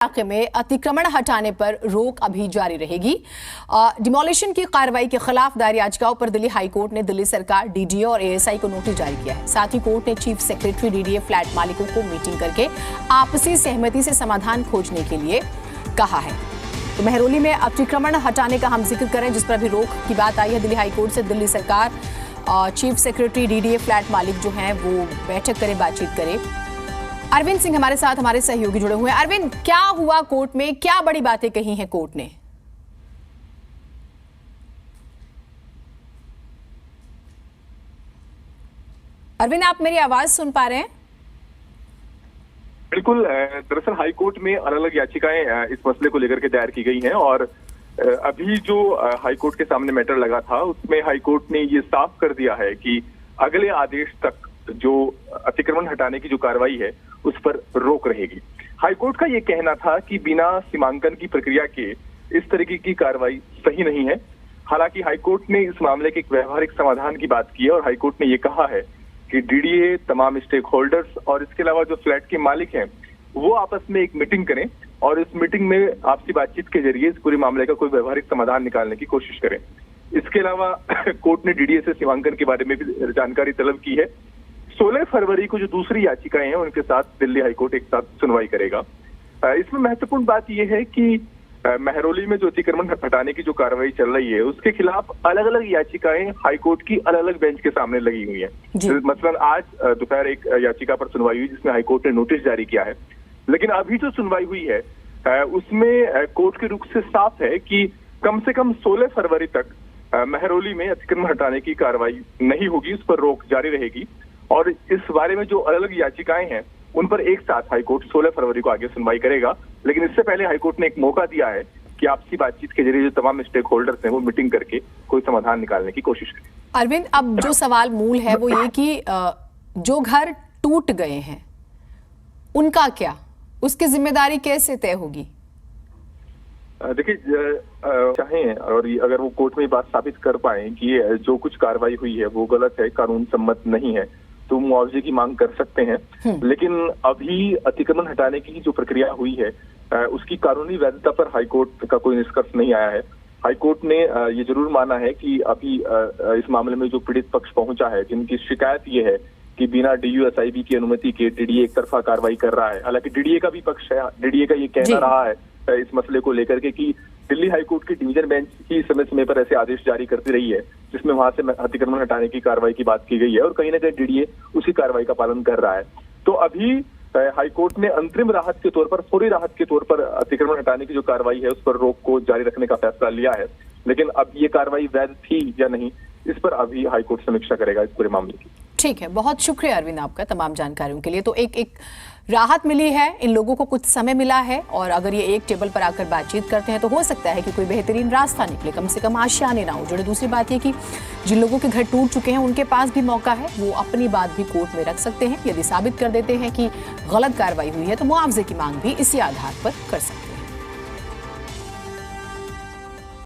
इलाके में अतिक्रमण हटाने पर रोक अभी जारी रहेगी। डिमोलिशन की कार्रवाई के खिलाफ दायर याचिकाओं पर दिल्ली हाईकोर्ट ने दिल्ली सरकार, डीडीए और एएसआई को नोटिस जारी किया है। साथ ही कोर्ट ने चीफ सेक्रेटरी, डीडीए फ्लैट मालिकों को मीटिंग करके आपसी सहमति से समाधान खोजने के लिए कहा है। तो मेहरौली में अतिक्रमण हटाने का हम जिक्र करें, जिस पर अभी रोक की बात आई है दिल्ली हाईकोर्ट से। दिल्ली सरकार, चीफ सेक्रेटरी, डीडीए फ्लैट मालिक जो हैं वो बैठक करे, बातचीत करे। अरविंद सिंह हमारे साथ, हमारे सहयोगी जुड़े हुए हैं। अरविंद, क्या हुआ कोर्ट में, क्या बड़ी बातें कही हैं कोर्ट ने? अरविंद, आप मेरी आवाज सुन पा रहे हैं? बिल्कुल। दरअसल हाईकोर्ट में अलग अलग याचिकाएं इस मसले को लेकर के दायर की गई हैं और अभी जो हाईकोर्ट के सामने मैटर लगा था उसमें हाईकोर्ट ने ये साफ कर दिया है कि अगले आदेश तक जो अतिक्रमण हटाने की जो कार्रवाई है उस पर रोक रहेगी। हाईकोर्ट का ये कहना था कि बिना सीमांकन की प्रक्रिया के इस तरीके की कार्रवाई सही नहीं है। हालांकि हाईकोर्ट ने इस मामले के एक व्यवहारिक समाधान की बात की है और हाईकोर्ट ने ये कहा है कि डीडीए, तमाम स्टेक होल्डर्स और इसके अलावा जो फ्लैट के मालिक हैं वो आपस में एक मीटिंग करें और इस मीटिंग में आपसी बातचीत के जरिए इस पूरे मामले का कोई व्यवहारिक समाधान निकालने की कोशिश करें। इसके अलावा कोर्ट ने डीडीए से सीमांकन के बारे में भी जानकारी तलब की है। 16 फरवरी को जो दूसरी याचिकाएं हैं उनके साथ दिल्ली हाईकोर्ट एक साथ सुनवाई करेगा। इसमें महत्वपूर्ण बात यह है कि मेहरौली में जो अतिक्रमण हटाने की जो कार्रवाई चल रही है उसके खिलाफ अलग अलग याचिकाएं हाईकोर्ट की अलग अलग बेंच के सामने लगी हुई है। मसलन आज दोपहर एक याचिका पर सुनवाई हुई जिसमें हाईकोर्ट ने नोटिस जारी किया है, लेकिन अभी जो सुनवाई हुई है उसमें कोर्ट के रुख से साफ है कि कम से कम 16 फरवरी तक मेहरौली में अतिक्रमण हटाने की कार्रवाई नहीं होगी, उस पर रोक जारी रहेगी। और इस बारे में जो अलग अलग याचिकाएं हैं उन पर एक साथ हाईकोर्ट 16 फरवरी को आगे सुनवाई करेगा। लेकिन इससे पहले हाईकोर्ट ने एक मौका दिया है कि आपसी बातचीत के जरिए जो तमाम स्टेक होल्डर्स हैं वो मीटिंग करके कोई समाधान निकालने की कोशिश करें। अरविंद, अब जो सवाल मूल है वो ये कि जो घर टूट गए हैं उनका क्या, उसकी जिम्मेदारी कैसे तय होगी? देखिए, चाहें और अगर वो कोर्ट में बात साबित कर पाए कि जो कुछ कार्रवाई हुई है वो गलत है, कानून सम्मत नहीं है, तो मुआवजे की मांग कर सकते हैं। लेकिन अभी अतिक्रमण हटाने की जो प्रक्रिया हुई है उसकी कानूनी वैधता पर हाईकोर्ट का कोई निष्कर्ष नहीं आया है। हाईकोर्ट ने ये जरूर माना है कि अभी इस मामले में जो पीड़ित पक्ष पहुंचा है, जिनकी शिकायत ये है कि बिना डीयूएसआईबी की अनुमति के डीडीए एक तरफा कार्रवाई कर रहा है। हालांकि डीडीए का भी पक्ष है, डीडीए का ये कहना रहा है इस मसले को लेकर के कि दिल्ली हाईकोर्ट की डिवीजन बेंच ही समय समय पर ऐसे आदेश जारी करती रही है जिसमें वहां से अतिक्रमण हटाने की कार्रवाई की बात की गई है और कहीं ना कहीं डीडीए उसी कार्रवाई का पालन कर रहा है। तो अभी हाईकोर्ट ने अंतरिम राहत के तौर पर, फौरी राहत के तौर पर अतिक्रमण हटाने की जो कार्रवाई है उस पर रोक को जारी रखने का फैसला लिया है। लेकिन अब ये कार्रवाई वैध थी या नहीं, इस पर अभी हाईकोर्ट समीक्षा करेगा इस पूरे मामले की। ठीक है, बहुत शुक्रिया अरविंद आपका तमाम जानकारियों के लिए। तो एक राहत मिली है, इन लोगों को कुछ समय मिला है और अगर ये एक टेबल पर आकर बातचीत करते हैं तो हो सकता है कि कोई बेहतरीन रास्ता निकले, कम से कम आशियाने ना हो जुड़े। दूसरी बात ये कि जिन लोगों के घर टूट चुके हैं उनके पास भी मौका है, वो अपनी बात भी कोर्ट में रख सकते हैं। यदि साबित कर देते हैं कि गलत कार्रवाई हुई है तो मुआवजे की मांग भी इसी आधार पर कर सकते हैं।